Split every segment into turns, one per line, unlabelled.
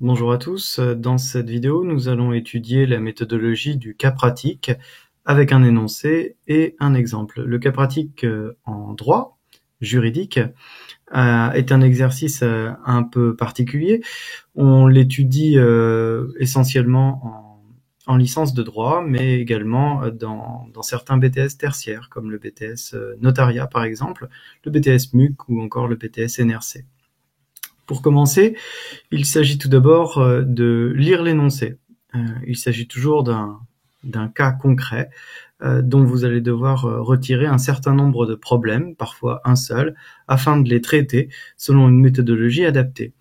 Bonjour à tous, dans cette vidéo nous allons étudier la méthodologie du cas pratique avec un énoncé et un exemple. Le cas pratique en droit juridique est un exercice un peu particulier. On l'étudie essentiellement en licence de droit, mais également dans certains BTS tertiaires, comme le BTS notariat par exemple, le BTS MUC ou encore le BTS NRC. Pour commencer, il s'agit tout d'abord de lire l'énoncé. Il s'agit toujours d'un cas concret dont vous allez devoir retirer un certain nombre de problèmes, parfois un seul, afin de les traiter selon une méthodologie adaptée.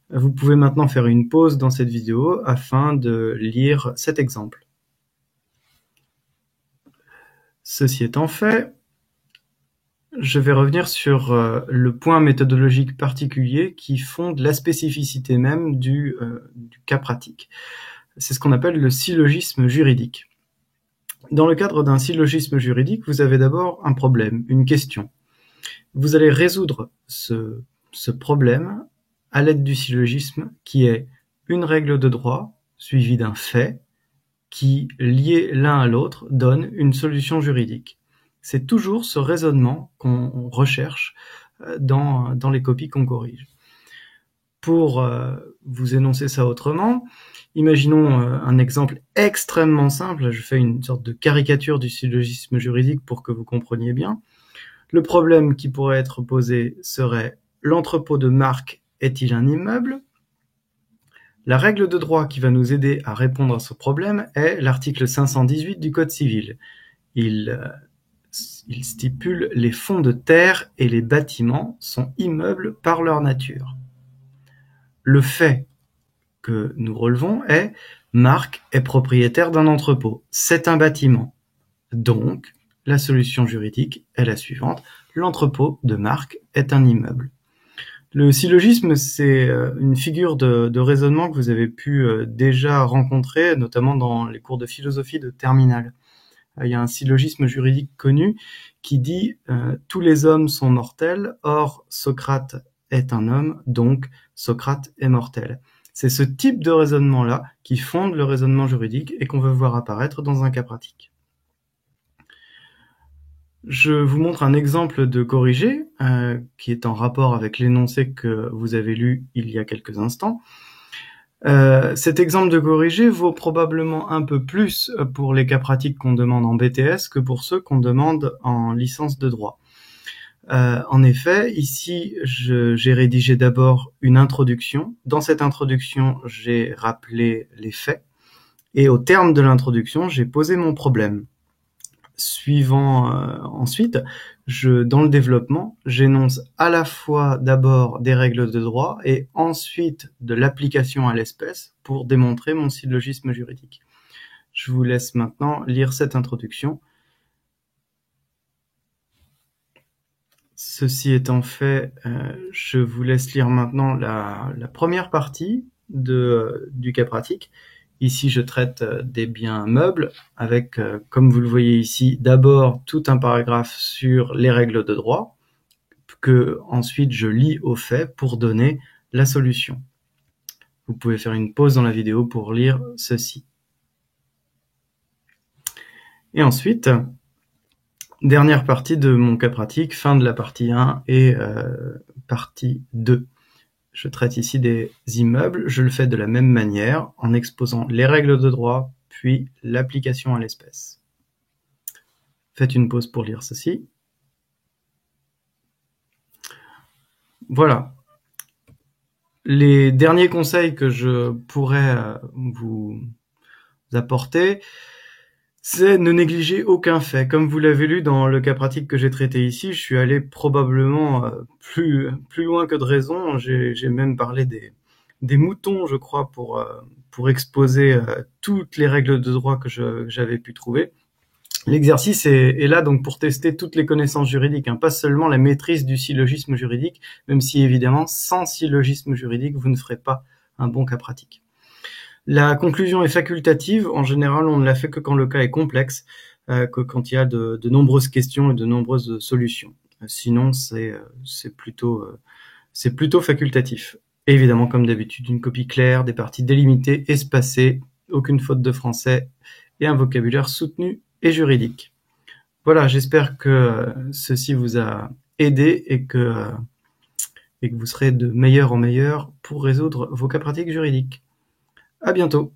Vous pouvez maintenant faire une pause dans cette vidéo afin de lire cet exemple. Ceci étant fait, je vais revenir sur le point méthodologique particulier qui fonde la spécificité même du cas pratique. C'est ce qu'on appelle le syllogisme juridique. Dans le cadre d'un syllogisme juridique, vous avez d'abord un problème, une question. Vous allez résoudre ce problème à l'aide du syllogisme qui est une règle de droit suivie d'un fait qui, liés l'un à l'autre, donne une solution juridique. C'est toujours ce raisonnement qu'on recherche dans les copies qu'on corrige. Pour vous énoncer ça autrement, imaginons un exemple extrêmement simple, je fais une sorte de caricature du syllogisme juridique pour que vous compreniez bien. Le problème qui pourrait être posé serait « l'entrepôt de Marc est-il un immeuble ?» La règle de droit qui va nous aider à répondre à ce problème est l'article 518 du Code civil. Il stipule « les fonds de terre et les bâtiments sont immeubles par leur nature ». Le fait que nous relevons est « Marc est propriétaire d'un entrepôt, c'est un bâtiment ». Donc, la solution juridique est la suivante, l'entrepôt de Marc est un immeuble. Le syllogisme, c'est une figure de raisonnement que vous avez pu déjà rencontrer, notamment dans les cours de philosophie de terminale. Il y a un syllogisme juridique connu qui dit « tous les hommes sont mortels, or Socrate est un homme, donc Socrate est mortel ». C'est ce type de raisonnement-là qui fonde le raisonnement juridique et qu'on veut voir apparaître dans un cas pratique. Je vous montre un exemple de corrigé qui est en rapport avec l'énoncé que vous avez lu il y a quelques instants. Cet exemple de corrigé vaut probablement un peu plus pour les cas pratiques qu'on demande en BTS que pour ceux qu'on demande en licence de droit. En effet, ici, j'ai rédigé d'abord une introduction. Dans cette introduction, j'ai rappelé les faits. Et au terme de l'introduction, j'ai posé mon problème. Ensuite, dans le développement, j'énonce à la fois d'abord des règles de droit et ensuite de l'application à l'espèce pour démontrer mon syllogisme juridique. Je vous laisse maintenant lire cette introduction. Ceci étant fait, je vous laisse lire maintenant la première partie du cas pratique. Ici, je traite des biens meubles avec, comme vous le voyez ici, d'abord tout un paragraphe sur les règles de droit que ensuite je lis au fait pour donner la solution. Vous pouvez faire une pause dans la vidéo pour lire ceci. Et ensuite, dernière partie de mon cas pratique, fin de la partie 1 et partie 2. Je traite ici des immeubles, je le fais de la même manière, en exposant les règles de droit, puis l'application à l'espèce. Faites une pause pour lire ceci. Voilà. Les derniers conseils que je pourrais vous apporter, c'est ne négliger aucun fait. Comme vous l'avez lu dans le cas pratique que j'ai traité ici, je suis allé probablement plus loin que de raison. J'ai même parlé des moutons, je crois, pour exposer toutes les règles de droit que j'avais pu trouver. L'exercice est là donc pour tester toutes les connaissances juridiques, pas seulement la maîtrise du syllogisme juridique, même si évidemment, sans syllogisme juridique, vous ne ferez pas un bon cas pratique. La conclusion est facultative. En général, on ne la fait que quand le cas est complexe, que quand il y a de nombreuses questions et de nombreuses solutions. Sinon, c'est plutôt facultatif. Et évidemment, comme d'habitude, une copie claire, des parties délimitées, espacées, aucune faute de français et un vocabulaire soutenu et juridique. Voilà, j'espère que ceci vous a aidé et que vous serez de meilleur en meilleur pour résoudre vos cas pratiques juridiques. À bientôt.